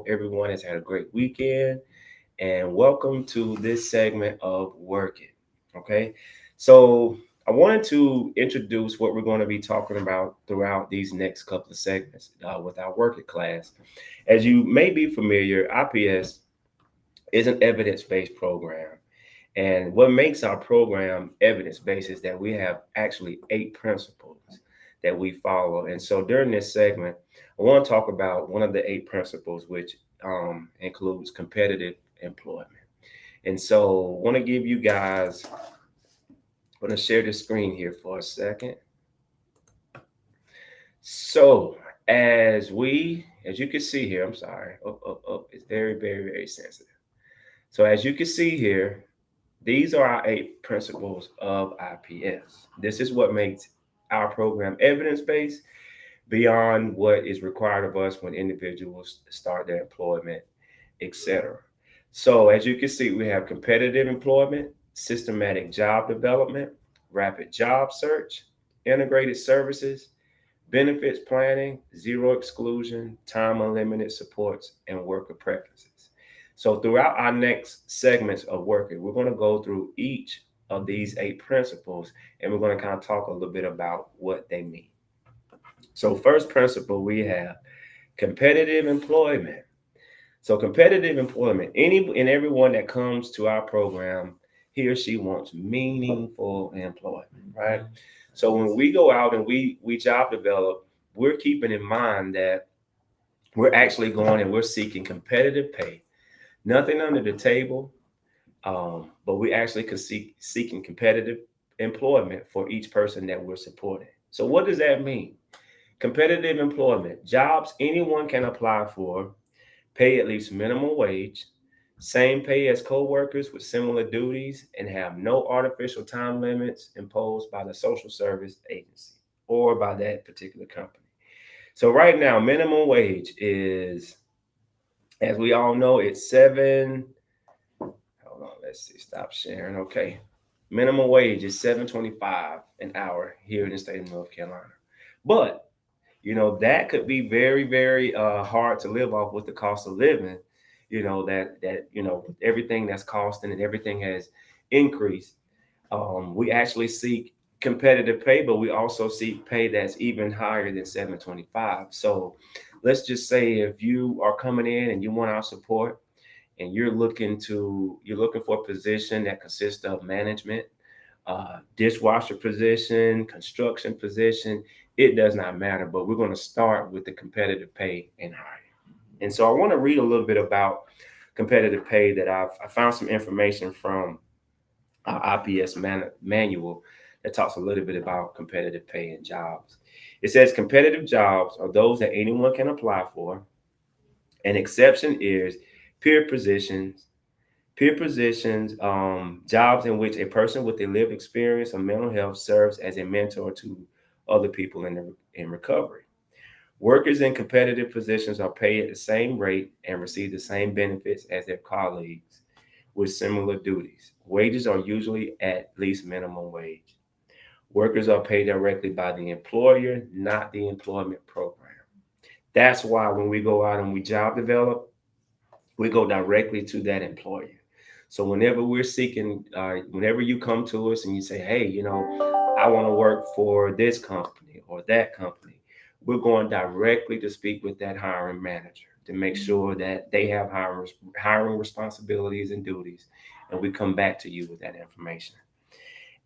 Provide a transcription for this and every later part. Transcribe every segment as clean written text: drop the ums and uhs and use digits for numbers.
everyone has had a great weekend and welcome to this segment of Work It. Okay, so I wanted to introduce what we're going to be talking about throughout these next couple of segments with our Work It class. As you may be familiar, IPS is an evidence based program. And what makes our program evidence based is that we have actually 8 principles that we follow. And so during this segment, I want to talk about one of the 8 principles, which includes competitive employment. And so I want to give you guys, I'm going to share the screen here for a second. So as you can see here, I'm sorry, it's very sensitive. So as you can see here, these are our 8 principles of IPS. This is what makes our program evidence based beyond what is required of us when individuals start their employment, etc. So, as you can see, we have competitive employment, systematic job development, rapid job search, integrated services, benefits planning, zero exclusion, time unlimited supports, and worker preferences. So, throughout our next segments of working, we're going to go through each of these 8 principles and we're going to kind of talk a little bit about what they mean. So, first principle we have competitive employment. So, competitive employment, any and everyone that comes to our program, he or she wants meaningful employment, right? So, when we go out and we job develop, we're keeping in mind that we're actually going and we're seeking competitive pay, nothing under the table, but we actually can seeking competitive employment for each person that we're supporting. So, what does that mean? Competitive employment, jobs anyone can apply for, pay at least minimum wage, same pay as co-workers with similar duties, and have no artificial time limits imposed by the social service agency or by that particular company. So right now, minimum wage is, as we all know, it's seven. Hold on, let's see. Stop sharing. Okay, minimum wage is 7.25 an hour here in the state of North Carolina. But that could be very hard to live off with the cost of living. With everything that's costing and everything has increased. We actually seek competitive pay, but we also seek pay that's even higher than 7.25. So let's just say if you are coming in and you want our support and you're looking for a position that consists of management, dishwasher position, construction position, it does not matter. But we're going to start with the competitive pay and hire. And so I want to read a little bit about competitive pay that I found some information from our IPS manual that talks a little bit about competitive pay and jobs. It says competitive jobs are those that anyone can apply for. An exception is peer positions. Peer positions, jobs in which a person with a lived experience of mental health serves as a mentor to other people in recovery. Workers in competitive positions are paid at the same rate and receive the same benefits as their colleagues with similar duties. Wages are usually at least minimum wage. Workers are paid directly by the employer, not the employment program. That's why when we go out and we job develop, we go directly to that employer. So whenever you come to us and you say, hey, I want to work for this company or that company, we're going directly to speak with that hiring manager to make sure that they have hiring responsibilities and duties. And we come back to you with that information.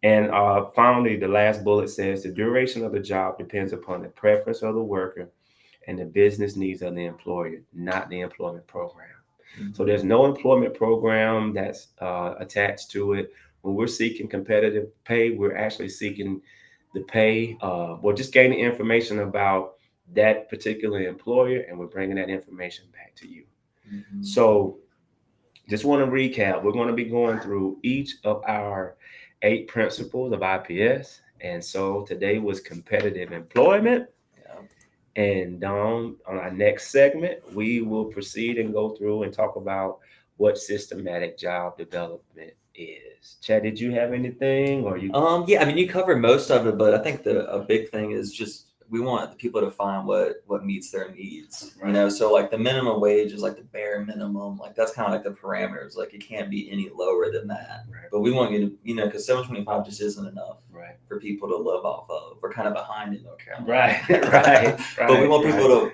And finally, the last bullet says the duration of the job depends upon the preference of the worker and the business needs of the employer, not the employment program. So there's no employment program that's attached to it. When we're seeking competitive pay, we're actually seeking the pay, we're just gaining information about that particular employer, and we're bringing that information back to you. So just want to recap. We're going to be going through each of our 8 principles of IPS. And so today was competitive employment. And on our next segment, we will proceed and go through and talk about what systematic job development is. Chad, did you have anything or you? Yeah, I mean, you covered most of it, but I think a big thing is just we want people to find what meets their needs. Right. You know, so like the minimum wage is like the bare minimum. Like that's kind of like the parameters. Like it can't be any lower than that. Right. But we want you to, you know, because 725 just isn't enough Right. for people to live off of. We're kind of behind in North Carolina. Right. Right. But we want right. people to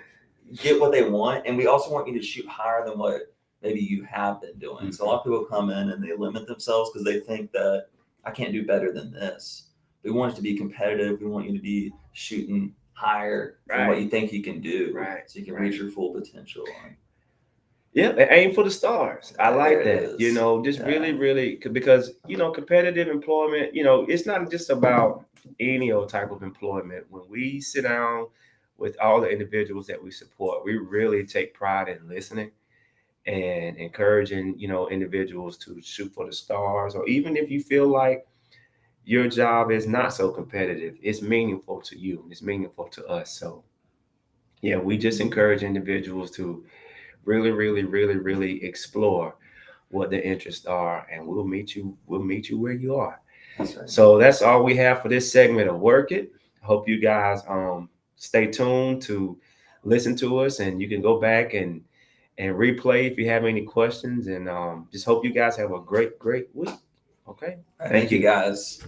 get what they want, and we also want you to shoot higher than what maybe you have been doing. So a lot of people come in and they limit themselves because they think that I can't do better than this. We want it to be competitive. We want you to be shooting higher than what you think you can do, Right. so you can reach your full potential. Yeah, and aim for the stars. I like There it that. You is. know, just Yeah. really, because you know, competitive employment. You know, it's not just about any old type of employment. When we sit down with all the individuals that we support, we really take pride in listening and encouraging, you know, individuals to shoot for the stars. Or even if you feel like your job is not so competitive, it's meaningful to you. It's meaningful to us. So yeah, we just encourage individuals to really explore what their interests are, and we'll meet you where you are. That's right. So that's all we have for this segment of Work It. Hope you guys stay tuned to listen to us, and you can go back and replay if you have any questions, and just hope you guys have a great week. Okay. All right, thank you guys.